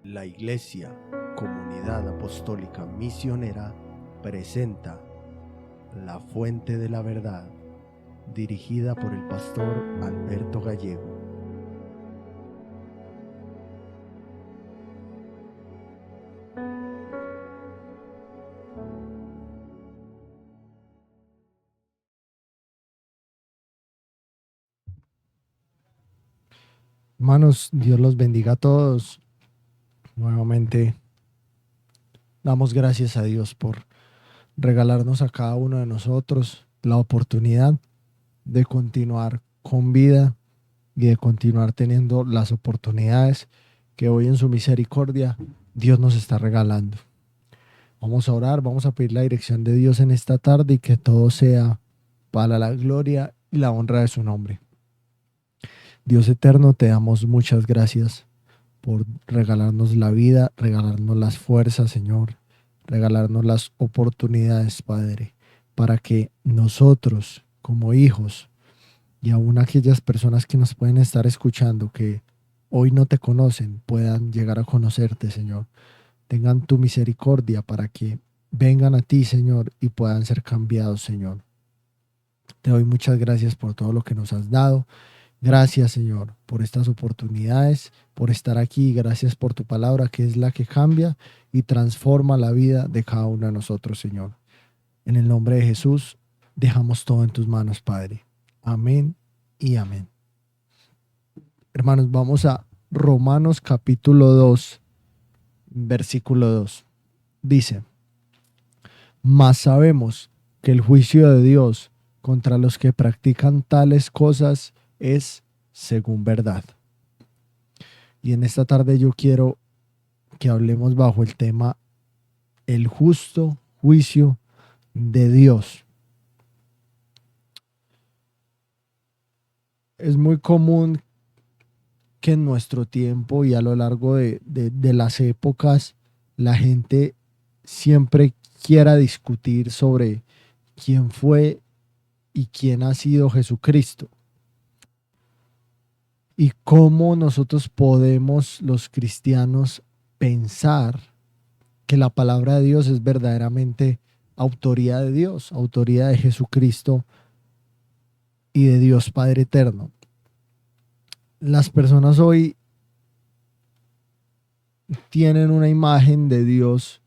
La Iglesia, Comunidad Apostólica Misionera, presenta La Fuente de la Verdad, dirigida por el pastor Alberto Gallego. Hermanos, Dios los bendiga a todos. Nuevamente damos gracias a Dios por regalarnos a cada uno de nosotros la oportunidad de continuar con vida y de continuar teniendo las oportunidades que hoy en su misericordia Dios nos está regalando. Vamos a orar, vamos a pedir la dirección de Dios en esta tarde y que todo sea para la gloria y la honra de su nombre. Dios eterno, te damos muchas gracias por regalarnos la vida, regalarnos las fuerzas, Señor, regalarnos las oportunidades, Padre, para que nosotros, como hijos, y aún aquellas personas que nos pueden estar escuchando, que hoy no te conocen, puedan llegar a conocerte, Señor. Tengan tu misericordia para que vengan a ti, Señor, y puedan ser cambiados, Señor. Te doy muchas gracias por todo lo que nos has dado. Gracias, Señor, por estas oportunidades, por estar aquí. Gracias por tu palabra, que es la que cambia y transforma la vida de cada uno de nosotros, Señor. En el nombre de Jesús, dejamos todo en tus manos, Padre. Amén y amén. Hermanos, vamos a Romanos capítulo 2, versículo 2. Dice: mas sabemos que el juicio de Dios contra los que practican tales cosas es según verdad. Y en esta tarde yo quiero que hablemos bajo el tema el justo juicio de Dios. Es muy común que en nuestro tiempo y a lo largo de las épocas la gente siempre quiera discutir sobre quién fue y quién ha sido Jesucristo. Y cómo nosotros podemos, los cristianos, pensar que la palabra de Dios es verdaderamente autoría de Dios, autoría de Jesucristo y de Dios Padre Eterno. Las personas hoy tienen una imagen de Dios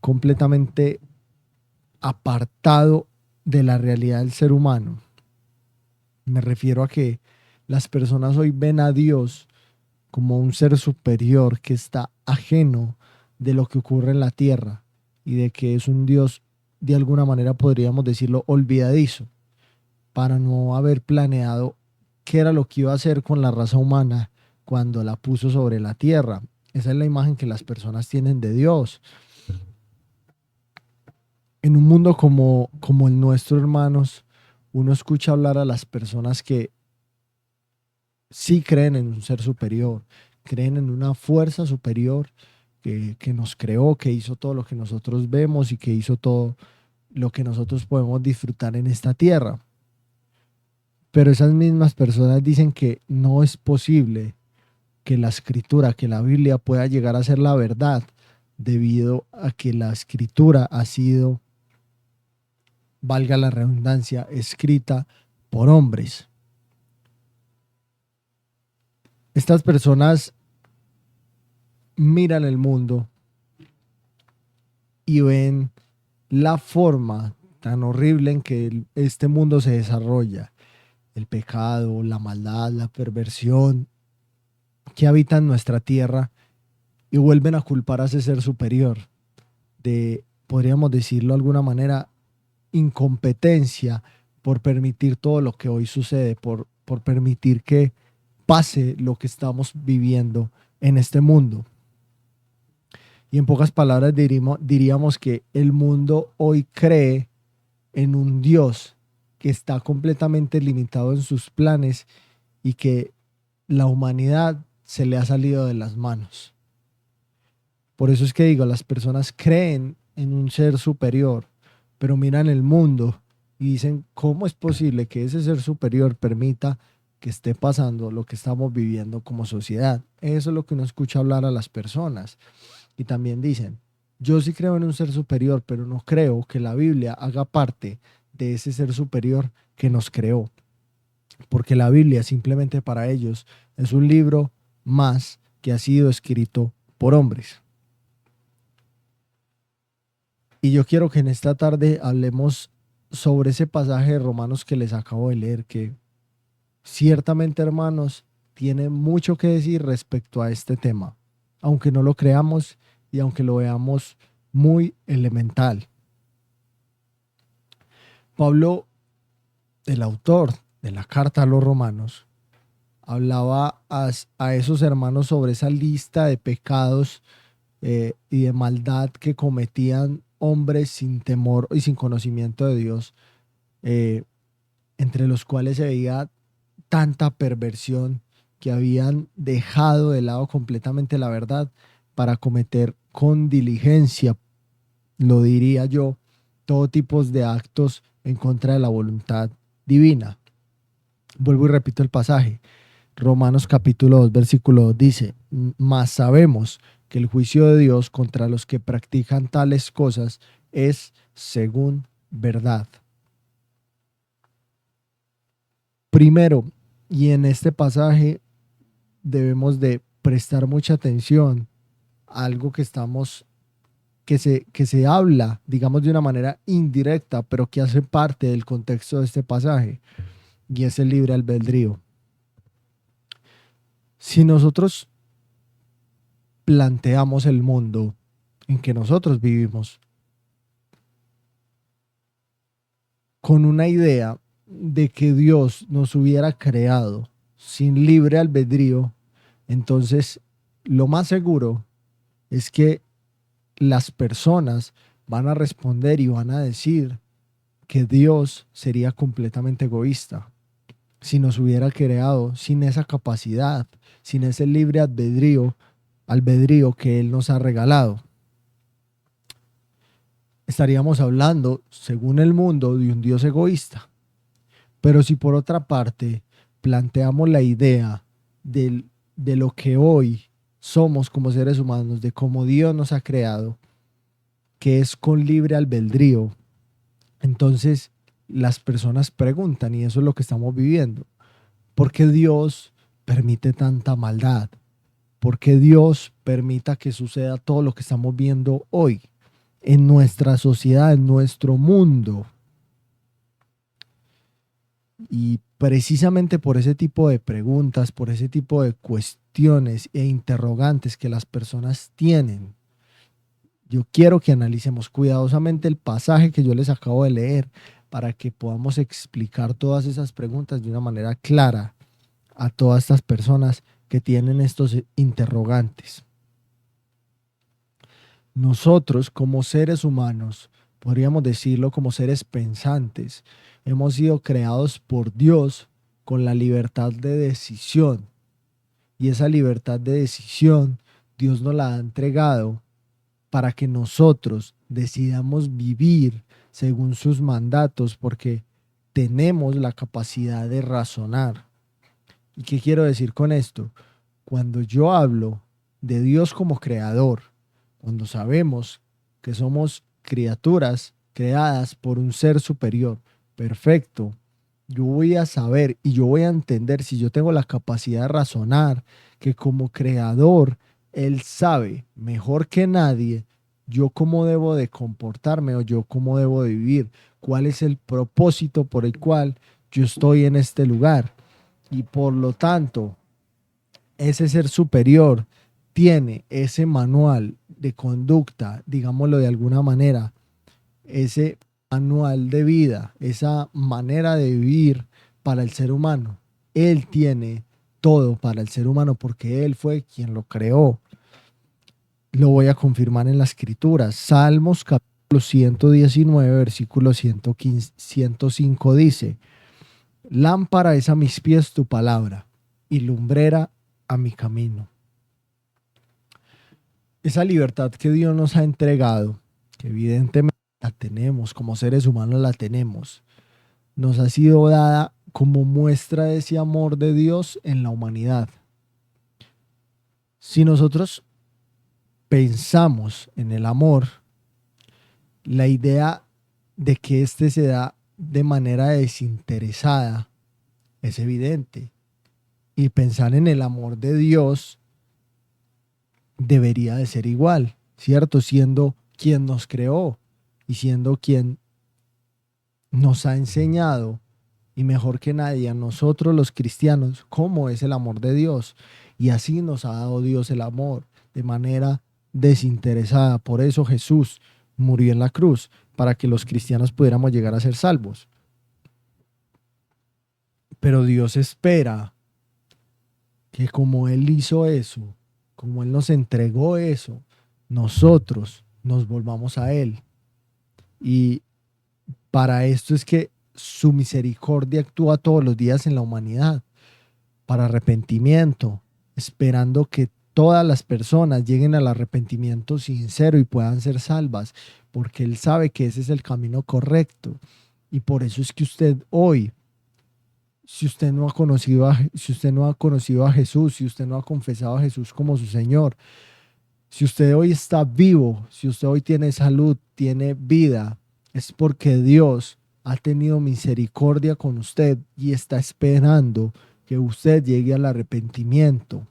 completamente apartado de la realidad del ser humano. Me refiero a que las personas hoy ven a Dios como un ser superior que está ajeno de lo que ocurre en la tierra y de que es un Dios, de alguna manera podríamos decirlo, olvidadizo, para no haber planeado qué era lo que iba a hacer con la raza humana cuando la puso sobre la tierra. Esa es la imagen que las personas tienen de Dios. En un mundo como el nuestro, hermanos, uno escucha hablar a las personas que sí creen en un ser superior, creen en una fuerza superior que nos creó, que hizo todo lo que nosotros vemos y que hizo todo lo que nosotros podemos disfrutar en esta tierra. Pero esas mismas personas dicen que no es posible que la escritura, que la Biblia pueda llegar a ser la verdad, debido a que la escritura ha sido, valga la redundancia, escrita por hombres. Estas personas miran el mundo y ven la forma tan horrible en que este mundo se desarrolla. El pecado, la maldad, la perversión que habita en nuestra tierra, y vuelven a culpar a ese ser superior de, podríamos decirlo de alguna manera, incompetencia por permitir todo lo que hoy sucede, por permitir que pase lo que estamos viviendo en este mundo. Y en pocas palabras diríamos que el mundo hoy cree en un Dios que está completamente limitado en sus planes y que la humanidad se le ha salido de las manos. Por eso es que digo, las personas creen en un ser superior, pero miran el mundo y dicen, ¿cómo es posible que ese ser superior permita que esté pasando, lo que estamos viviendo como sociedad. Eso es lo que uno escucha hablar a las personas. Y también dicen, yo sí creo en un ser superior, pero no creo que la Biblia haga parte de ese ser superior que nos creó. Porque la Biblia simplemente para ellos es un libro más que ha sido escrito por hombres. Y yo quiero que en esta tarde hablemos sobre ese pasaje de Romanos que les acabo de leer, que ciertamente, hermanos, tiene mucho que decir respecto a este tema, aunque no lo creamos y aunque lo veamos muy elemental. Pablo, el autor de la carta a los romanos, hablaba a esos hermanos sobre esa lista de pecados y de maldad que cometían hombres sin temor y sin conocimiento de Dios, entre los cuales se veía tanta perversión que habían dejado de lado completamente la verdad para cometer con diligencia, lo diría yo, todo tipo de actos en contra de la voluntad divina. Vuelvo y repito el pasaje. Romanos capítulo 2, versículo 2 dice, mas sabemos que el juicio de Dios contra los que practican tales cosas es según verdad. Primero, y en este pasaje debemos de prestar mucha atención a algo que se habla, digamos de una manera indirecta, pero que hace parte del contexto de este pasaje, y es el libre albedrío. Si nosotros planteamos el mundo en que nosotros vivimos con una idea de que Dios nos hubiera creado sin libre albedrío, entonces lo más seguro es que las personas van a responder y van a decir que Dios sería completamente egoísta si nos hubiera creado sin esa capacidad, sin ese libre albedrío que Él nos ha regalado. Estaríamos hablando, según el mundo, de un Dios egoísta. Pero si por otra parte planteamos la idea de lo que hoy somos como seres humanos, de cómo Dios nos ha creado, que es con libre albedrío, entonces las personas preguntan, y eso es lo que estamos viviendo, ¿por qué Dios permite tanta maldad? ¿Por qué Dios permita que suceda todo lo que estamos viendo hoy en nuestra sociedad, en nuestro mundo? Y precisamente por ese tipo de preguntas, por ese tipo de cuestiones e interrogantes que las personas tienen, yo quiero que analicemos cuidadosamente el pasaje que yo les acabo de leer para que podamos explicar todas esas preguntas de una manera clara a todas estas personas que tienen estos interrogantes. Nosotros como seres humanos, podríamos decirlo como seres pensantes, hemos sido creados por Dios con la libertad de decisión. Y esa libertad de decisión Dios nos la ha entregado para que nosotros decidamos vivir según sus mandatos, porque tenemos la capacidad de razonar. ¿Y qué quiero decir con esto? Cuando yo hablo de Dios como creador, cuando sabemos que somos criaturas creadas por un ser superior, perfecto, yo voy a saber y yo voy a entender, si yo tengo la capacidad de razonar, que como creador, Él sabe mejor que nadie yo cómo debo de comportarme o yo cómo debo de vivir, cuál es el propósito por el cual yo estoy en este lugar. Y por lo tanto, ese ser superior tiene ese manual de conducta, digámoslo de alguna manera, ese manual de vida, esa manera de vivir para el ser humano. Él tiene todo para el ser humano porque Él fue quien lo creó. Lo voy a confirmar en la escritura. Salmos capítulo 119, versículo 115, 105 dice: lámpara es a mis pies tu palabra y lumbrera a mi camino. Esa libertad que Dios nos ha entregado, que evidentemente la tenemos, como seres humanos la tenemos, nos ha sido dada como muestra ese amor de Dios en la humanidad. Si nosotros pensamos en el amor, la idea de que éste se da de manera desinteresada es evidente. Y pensar en el amor de Dios debería de ser igual, ¿cierto? Siendo quien nos creó y siendo quien nos ha enseñado, y mejor que nadie a nosotros los cristianos, cómo es el amor de Dios. Y así nos ha dado Dios el amor de manera desinteresada. Por eso Jesús murió en la cruz, para que los cristianos pudiéramos llegar a ser salvos. Pero Dios espera que como Él hizo eso, como Él nos entregó eso, nosotros nos volvamos a Él. Y para esto es que su misericordia actúa todos los días en la humanidad, para arrepentimiento, esperando que todas las personas lleguen al arrepentimiento sincero y puedan ser salvas, porque Él sabe que ese es el camino correcto. Y por eso es que usted hoy, si usted no ha conocido a Jesús, si usted no ha confesado a Jesús como su Señor, si usted hoy está vivo, si usted hoy tiene salud, tiene vida, es porque Dios ha tenido misericordia con usted y está esperando que usted llegue al arrepentimiento.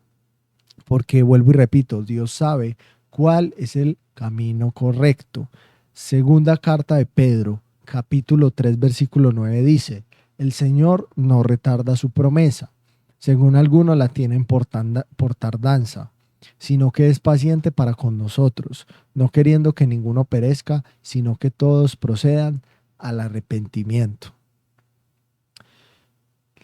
Porque vuelvo y repito, Dios sabe cuál es el camino correcto. Segunda carta de Pedro, capítulo 3, versículo 9 dice: el Señor no retarda su promesa, según algunos la tienen por tardanza, sino que es paciente para con nosotros, no queriendo que ninguno perezca, sino que todos procedan al arrepentimiento.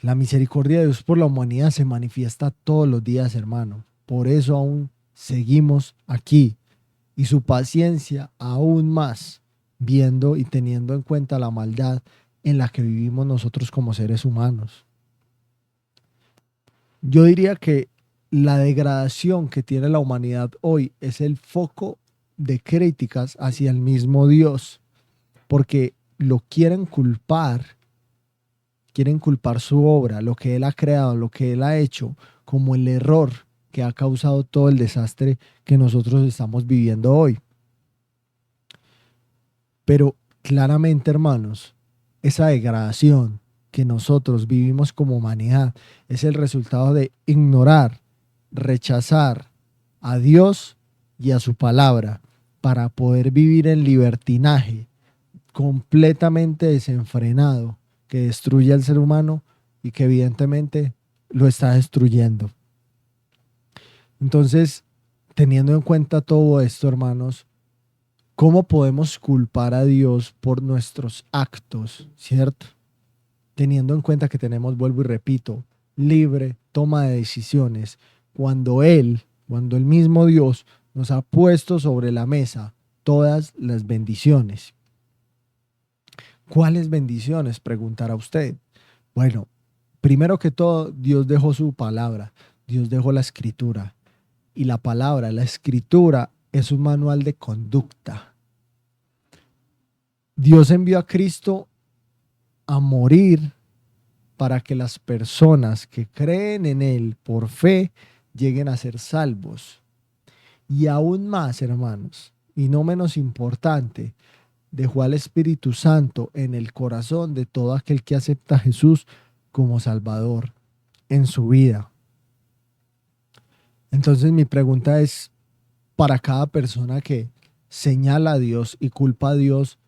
La misericordia de Dios por la humanidad se manifiesta todos los días, hermano. Por eso aún seguimos aquí, y su paciencia aún más, viendo y teniendo en cuenta la maldad en la que vivimos nosotros como seres humanos. Yo diría que la degradación que tiene la humanidad hoy es el foco de críticas hacia el mismo Dios, porque lo quieren culpar su obra, lo que Él ha creado, lo que Él ha hecho, como el error que ha causado todo el desastre que nosotros estamos viviendo hoy. Pero claramente, hermanos, esa degradación que nosotros vivimos como humanidad es el resultado de ignorar, rechazar a Dios y a su palabra para poder vivir en libertinaje completamente desenfrenado, que destruye al ser humano y que evidentemente lo está destruyendo. Entonces, teniendo en cuenta todo esto, hermanos, ¿cómo podemos culpar a Dios por nuestros actos, cierto? Teniendo en cuenta que tenemos, vuelvo y repito, libre toma de decisiones, cuando el mismo Dios nos ha puesto sobre la mesa todas las bendiciones. ¿Cuáles bendiciones?, preguntará usted. Bueno, primero que todo, Dios dejó su palabra, Dios dejó la escritura. Y la palabra, la escritura, es un manual de conducta. Dios envió a Cristo a morir para que las personas que creen en Él por fe lleguen a ser salvos. Y aún más, hermanos, y no menos importante, dejó al Espíritu Santo en el corazón de todo aquel que acepta a Jesús como Salvador en su vida. Entonces mi pregunta es, para cada persona que señala a Dios y culpa a Dios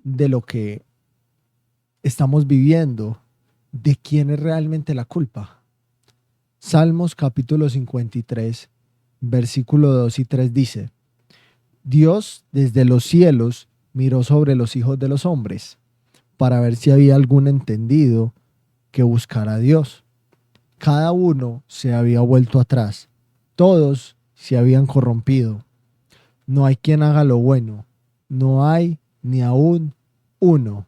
de lo que estamos viviendo, ¿de quién es realmente la culpa? Salmos capítulo 53, versículo 2 y 3 dice: Dios desde los cielos miró sobre los hijos de los hombres para ver si había algún entendido que buscara a Dios. Cada uno se había vuelto atrás, todos se habían corrompido. No hay quien haga lo bueno, no hay ni aún uno.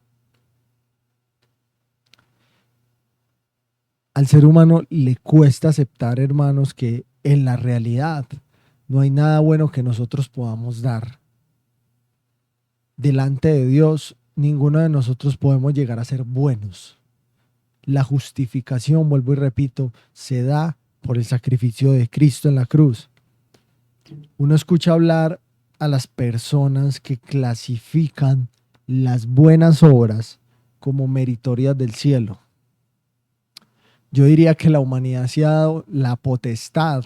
Al ser humano le cuesta aceptar, hermanos, que en la realidad no hay nada bueno que nosotros podamos dar. Delante de Dios, ninguno de nosotros podemos llegar a ser buenos. La justificación, vuelvo y repito, se da por el sacrificio de Cristo en la cruz. Uno escucha hablar a las personas que clasifican las buenas obras como meritorias del cielo. Yo diría que la humanidad se ha dado la potestad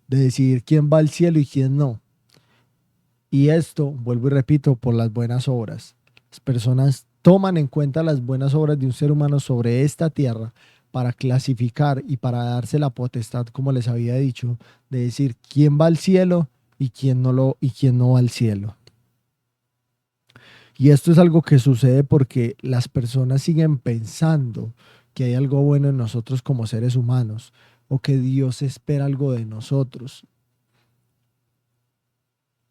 de decidir quién va al cielo y quién no. Y esto, vuelvo y repito, por las buenas obras. Las personas toman en cuenta las buenas obras de un ser humano sobre esta tierra para clasificar y para darse la potestad, como les había dicho, de decir quién va al cielo y quién no va al cielo. Y esto es algo que sucede porque las personas siguen pensando que hay algo bueno en nosotros como seres humanos o que Dios espera algo de nosotros.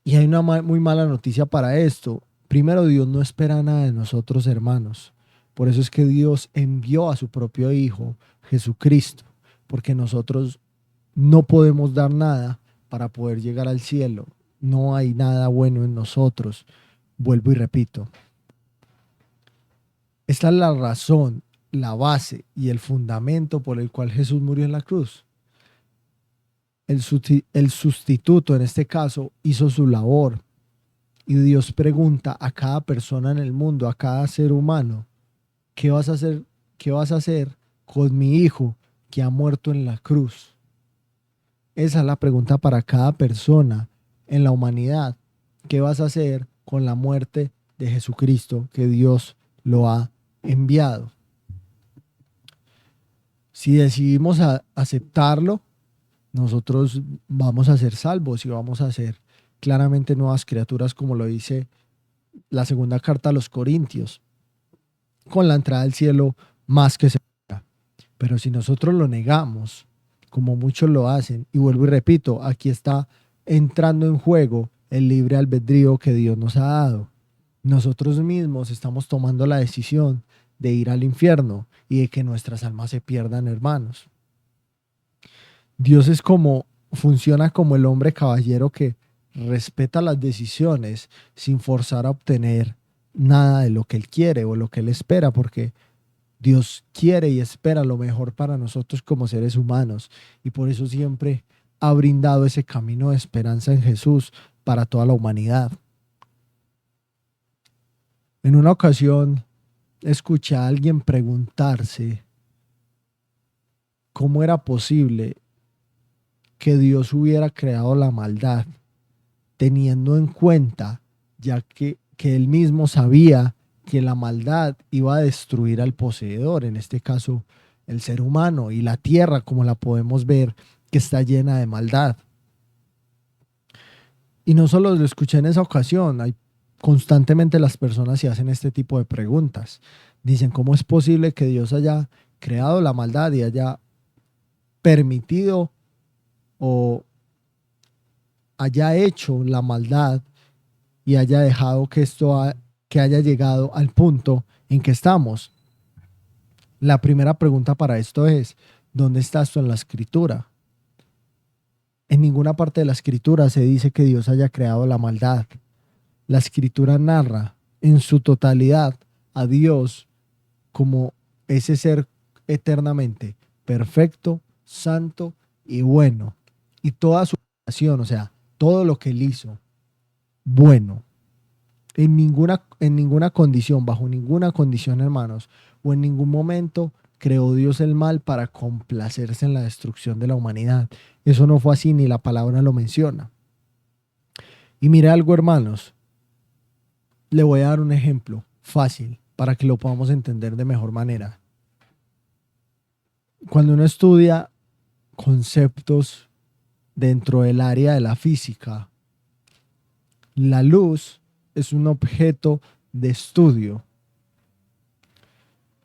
Y hay una muy mala noticia para esto. Primero, Dios no espera nada de nosotros, hermanos. Por eso es que Dios envió a su propio Hijo, Jesucristo, porque nosotros no podemos dar nada para poder llegar al cielo. No hay nada bueno en nosotros. Vuelvo y repito. Esta es la razón, la base y el fundamento por el cual Jesús murió en la cruz. El sustituto, en este caso, hizo su labor. Y Dios pregunta a cada persona en el mundo, a cada ser humano, ¿qué vas a hacer? ¿Qué vas a hacer con mi hijo que ha muerto en la cruz? Esa es la pregunta para cada persona en la humanidad. ¿Qué vas a hacer con la muerte de Jesucristo que Dios lo ha enviado? Si decidimos aceptarlo, nosotros vamos a ser salvos y vamos a ser claramente nuevas criaturas, como lo dice la segunda carta a los Corintios, con la entrada al cielo más que segura. Pero si nosotros lo negamos, como muchos lo hacen, y vuelvo y repito, aquí está entrando en juego el libre albedrío que Dios nos ha dado. Nosotros mismos estamos tomando la decisión de ir al infierno y de que nuestras almas se pierdan, hermanos. Dios funciona como el hombre caballero que respeta las decisiones sin forzar a obtener nada de lo que él quiere o lo que él espera, porque Dios quiere y espera lo mejor para nosotros como seres humanos, y por eso siempre ha brindado ese camino de esperanza en Jesús para toda la humanidad. En una ocasión escuché a alguien preguntarse cómo era posible que Dios hubiera creado la maldad, teniendo en cuenta, ya que él mismo sabía que la maldad iba a destruir al poseedor, en este caso el ser humano, y la tierra, como la podemos ver, que está llena de maldad. Y no solo lo escuché en esa ocasión, constantemente las personas se hacen este tipo de preguntas. Dicen, ¿cómo es posible que Dios haya creado la maldad y haya permitido o haya hecho la maldad y haya dejado que haya llegado al punto en que estamos? La primera pregunta para esto es, ¿dónde está esto en la escritura? En ninguna parte de la escritura se dice que Dios haya creado la maldad. La escritura narra en su totalidad a Dios como ese ser eternamente perfecto, santo y bueno. Y toda su creación, o sea, todo lo que él hizo, bueno. En ninguna condición, bajo ninguna condición, hermanos, o en ningún momento creó Dios el mal para complacerse en la destrucción de la humanidad. Eso no fue así, ni la palabra lo menciona. Y mire algo, hermanos, le voy a dar un ejemplo fácil para que lo podamos entender de mejor manera. Cuando uno estudia conceptos dentro del área de la física, la luz es un objeto de estudio.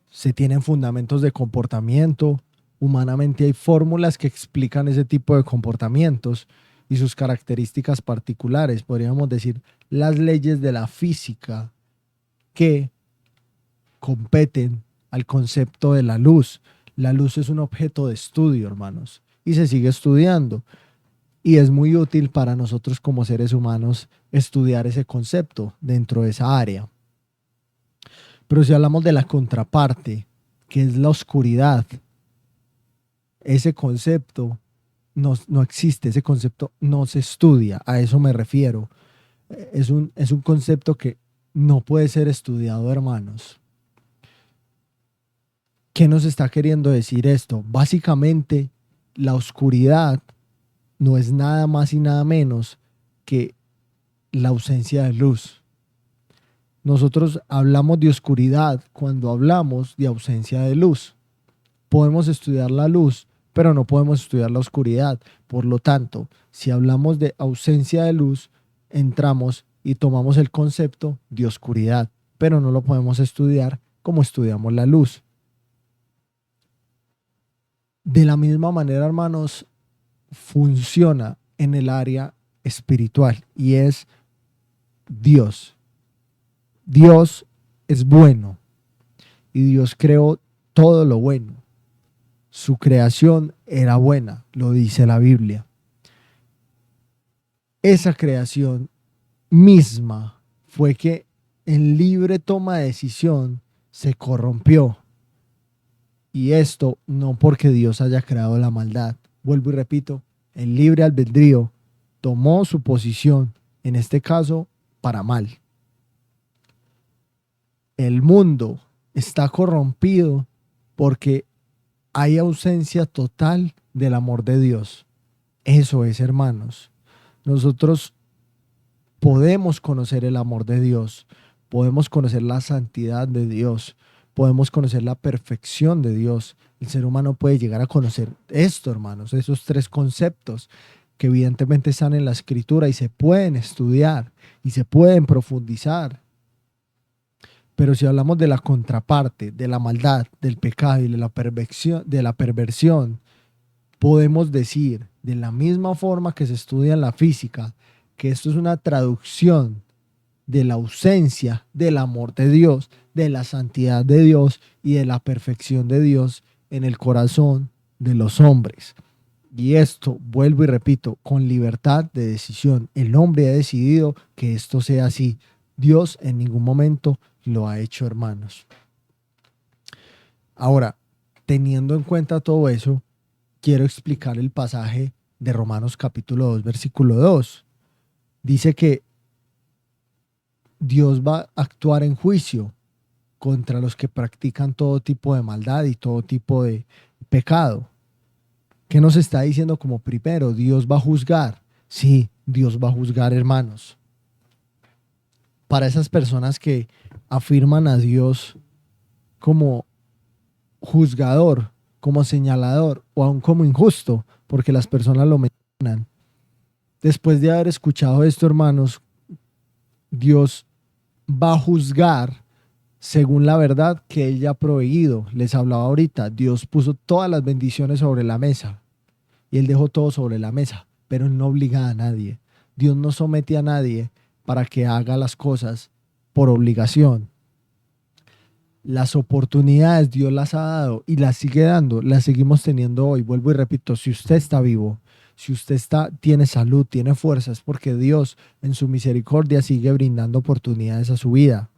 Se tienen fundamentos de comportamiento. Humanamente hay fórmulas que explican ese tipo de comportamientos y sus características particulares. Podríamos decir las leyes de la física que competen al concepto de la luz. La luz es un objeto de estudio, hermanos, y se sigue estudiando. Y es muy útil para nosotros como seres humanos estudiar ese concepto dentro de esa área. Pero si hablamos de la contraparte, que es la oscuridad. Ese concepto no existe, ese concepto no se estudia, a eso me refiero. Es un concepto que no puede ser estudiado, hermanos. ¿Qué nos está queriendo decir esto? Básicamente, la oscuridad no es nada más y nada menos que la ausencia de luz. Nosotros hablamos de oscuridad cuando hablamos de ausencia de luz. Podemos estudiar la luz, pero no podemos estudiar la oscuridad. Por lo tanto, si hablamos de ausencia de luz, entramos y tomamos el concepto de oscuridad, pero no lo podemos estudiar como estudiamos la luz. De la misma manera, hermanos, funciona en el área espiritual y es Dios. Dios es bueno y Dios creó todo lo bueno. Su creación era buena, lo dice la Biblia. Esa creación misma fue que en libre toma de decisión se corrompió. Y esto no porque Dios haya creado la maldad. Vuelvo y repito, el libre albedrío tomó su posición, en este caso, para mal. El mundo está corrompido porque hay ausencia total del amor de Dios. Eso es, hermanos. Nosotros podemos conocer el amor de Dios, podemos conocer la santidad de Dios, podemos conocer la perfección de Dios. El ser humano puede llegar a conocer esto, hermanos, esos tres conceptos que evidentemente están en la Escritura y se pueden estudiar y se pueden profundizar. Pero si hablamos de la contraparte, de la maldad, del pecado y de la perversión, podemos decir, de la misma forma que se estudia en la física, que esto es una traducción de la ausencia del amor de Dios, de la santidad de Dios y de la perfección de Dios en el corazón de los hombres. Y esto, vuelvo y repito, con libertad de decisión. El hombre ha decidido que esto sea así. Dios en ningún momento lo ha hecho, hermanos. Ahora, teniendo en cuenta todo eso, quiero explicar el pasaje de Romanos capítulo 2, versículo 2. Dice que Dios va a actuar en juicio contra los que practican todo tipo de maldad y todo tipo de pecado. ¿Qué nos está diciendo como primero? Dios va a juzgar. Sí, Dios va a juzgar, hermanos. Para esas personas que afirman a Dios como juzgador, como señalador o aún como injusto, porque las personas lo mencionan. Después de haber escuchado esto, hermanos, Dios va a juzgar según la verdad que Él ya ha proveído. Les hablaba ahorita, Dios puso todas las bendiciones sobre la mesa y Él dejó todo sobre la mesa, pero Él no obliga a nadie. Dios no somete a nadie para que haga las cosas por obligación. Las oportunidades Dios las ha dado y las sigue dando, las seguimos teniendo hoy. Vuelvo y repito, si usted está vivo, si usted tiene salud, tiene fuerza, es porque Dios en su misericordia sigue brindando oportunidades a su vida.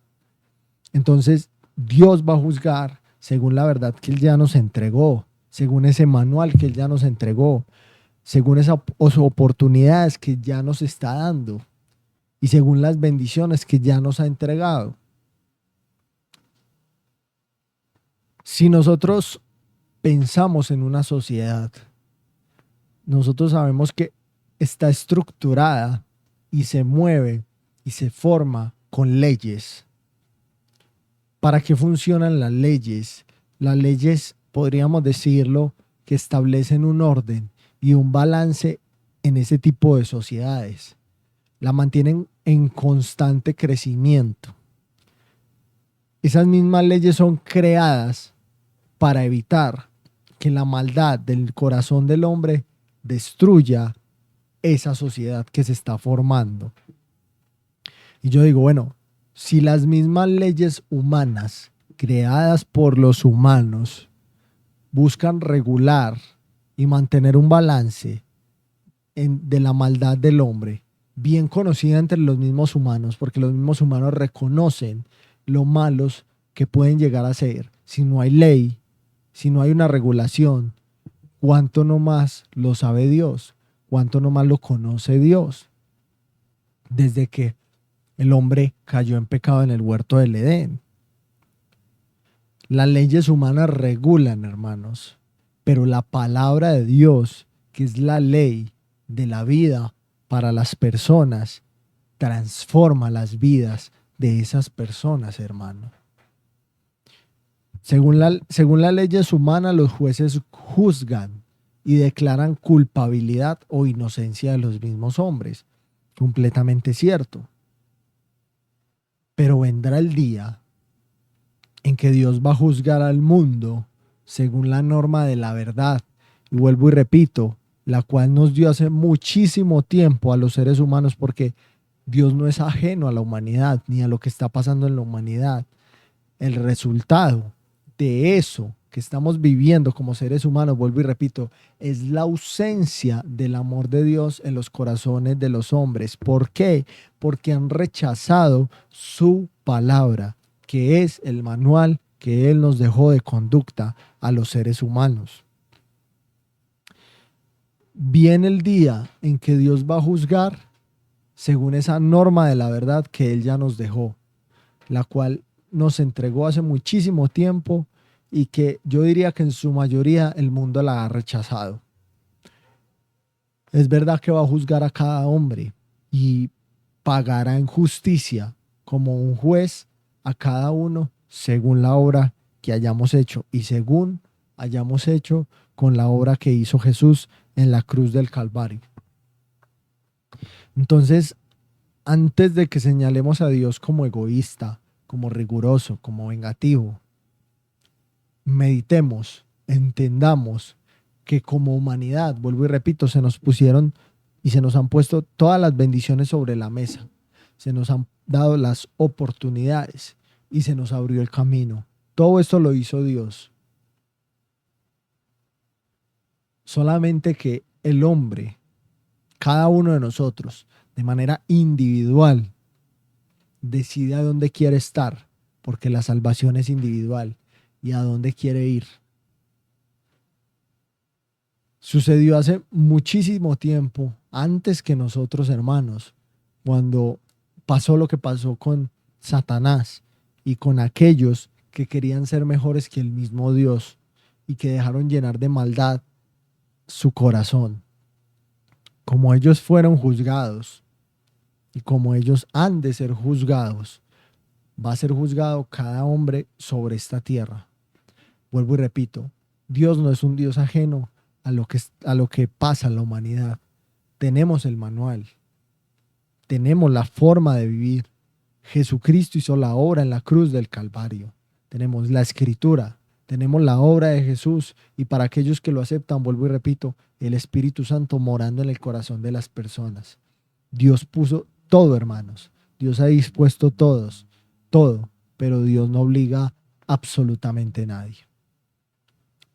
Entonces, Dios va a juzgar según la verdad que Él ya nos entregó, según ese manual que Él ya nos entregó, según esas oportunidades que ya nos está dando y según las bendiciones que ya nos ha entregado. Si nosotros pensamos en una sociedad, nosotros sabemos que está estructurada y se mueve y se forma con leyes. ¿Para qué funcionan las leyes? Las leyes, podríamos decirlo, que establecen un orden y un balance en ese tipo de sociedades. La mantienen en constante crecimiento. Esas mismas leyes son creadas para evitar que la maldad del corazón del hombre destruya esa sociedad que se está formando. Y yo digo, bueno, si las mismas leyes humanas creadas por los humanos buscan regular y mantener un balance de la maldad del hombre, bien conocida entre los mismos humanos, porque los mismos humanos reconocen lo malos que pueden llegar a ser si no hay ley, si no hay una regulación, ¿cuánto no más lo sabe Dios? ¿Cuánto no más lo conoce Dios? Desde que el hombre cayó en pecado en el huerto del Edén. Las leyes humanas regulan, hermanos, pero la palabra de Dios, que es la ley de la vida para las personas, transforma las vidas de esas personas, hermano. Según las leyes humanas, los jueces juzgan y declaran culpabilidad o inocencia de los mismos hombres. Completamente cierto. Pero vendrá el día en que Dios va a juzgar al mundo según la norma de la verdad. Y vuelvo y repito, la cual nos dio hace muchísimo tiempo a los seres humanos, porque Dios no es ajeno a la humanidad ni a lo que está pasando en la humanidad. El resultado de eso que estamos viviendo como seres humanos, vuelvo y repito, es la ausencia del amor de Dios en los corazones de los hombres. ¿Por qué? Porque han rechazado su palabra, que es el manual que Él nos dejó de conducta a los seres humanos. Viene el día en que Dios va a juzgar según esa norma de la verdad que Él ya nos dejó, la cual nos entregó hace muchísimo tiempo y que yo diría que en su mayoría el mundo la ha rechazado. Es verdad que va a juzgar a cada hombre y pagará en justicia como un juez a cada uno según la obra que hayamos hecho y según hayamos hecho con la obra que hizo Jesús en la cruz del Calvario. Entonces, antes de que señalemos a Dios como egoísta, como riguroso, como vengativo, meditemos, entendamos que como humanidad, vuelvo y repito, se nos pusieron y se nos han puesto todas las bendiciones sobre la mesa. Se nos han dado las oportunidades y se nos abrió el camino. Todo esto lo hizo Dios. Solamente que el hombre, cada uno de nosotros, de manera individual, decide a dónde quiere estar, porque la salvación es individual, y a dónde quiere ir. Sucedió hace muchísimo tiempo, antes que nosotros, hermanos, cuando pasó lo que pasó con Satanás y con aquellos que querían ser mejores que el mismo Dios y que dejaron llenar de maldad su corazón. Como ellos fueron juzgados y como ellos han de ser juzgados, va a ser juzgado cada hombre sobre esta tierra. Vuelvo y repito, Dios no es un Dios ajeno a lo que pasa en la humanidad. Tenemos el manual, tenemos la forma de vivir. Jesucristo hizo la obra en la cruz del Calvario. Tenemos la Escritura, tenemos la obra de Jesús, y para aquellos que lo aceptan, vuelvo y repito, el Espíritu Santo morando en el corazón de las personas. Dios puso todo, hermanos. Dios ha dispuesto todo, pero Dios no obliga absolutamente a nadie.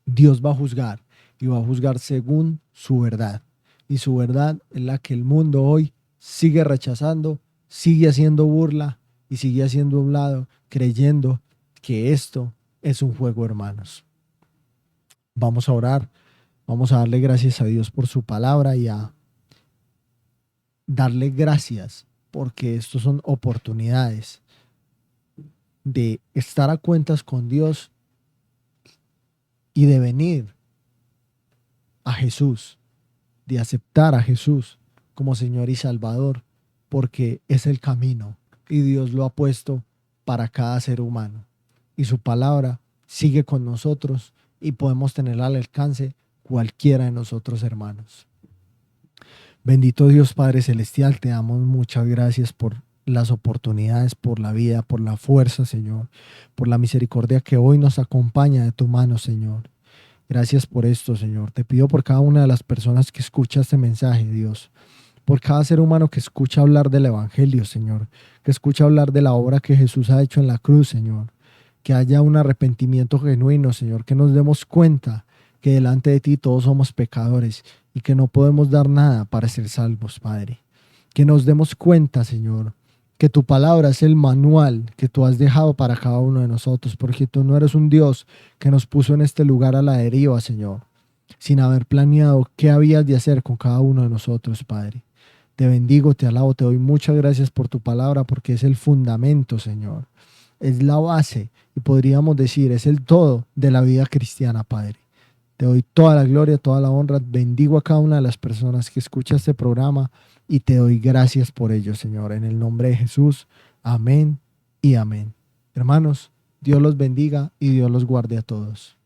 Dios va a juzgar y va a juzgar según su verdad. Y su verdad es la que el mundo hoy sigue rechazando, sigue haciendo burla y sigue haciendo a un lado, creyendo que esto es un juego, hermanos. Vamos a orar, vamos a darle gracias a Dios por su palabra y a darle gracias porque estos son oportunidades de estar a cuentas con Dios y de venir a Jesús, de aceptar a Jesús como Señor y Salvador, porque es el camino y Dios lo ha puesto para cada ser humano. Y su palabra sigue con nosotros y podemos tenerla al alcance cualquiera de nosotros, hermanos. Bendito Dios Padre Celestial, te damos muchas gracias por las oportunidades, por la vida, por la fuerza, Señor, por la misericordia que hoy nos acompaña de tu mano, Señor. Gracias por esto, Señor. Te pido por cada una de las personas que escucha este mensaje, Dios, por cada ser humano que escucha hablar del Evangelio, Señor, que escucha hablar de la obra que Jesús ha hecho en la cruz, Señor, que haya un arrepentimiento genuino, Señor, que nos demos cuenta que delante de ti todos somos pecadores y que no podemos dar nada para ser salvos, Padre. Que nos demos cuenta, Señor, que tu palabra es el manual que tú has dejado para cada uno de nosotros, porque tú no eres un Dios que nos puso en este lugar a la deriva, Señor, sin haber planeado qué habías de hacer con cada uno de nosotros, Padre. Te bendigo, te alabo, te doy muchas gracias por tu palabra, porque es el fundamento, Señor. Es la base y podríamos decir, es el todo de la vida cristiana, Padre. Te doy toda la gloria, toda la honra. Bendigo a cada una de las personas que escucha este programa y te doy gracias por ello, Señor. En el nombre de Jesús. Amén y amén. Hermanos, Dios los bendiga y Dios los guarde a todos.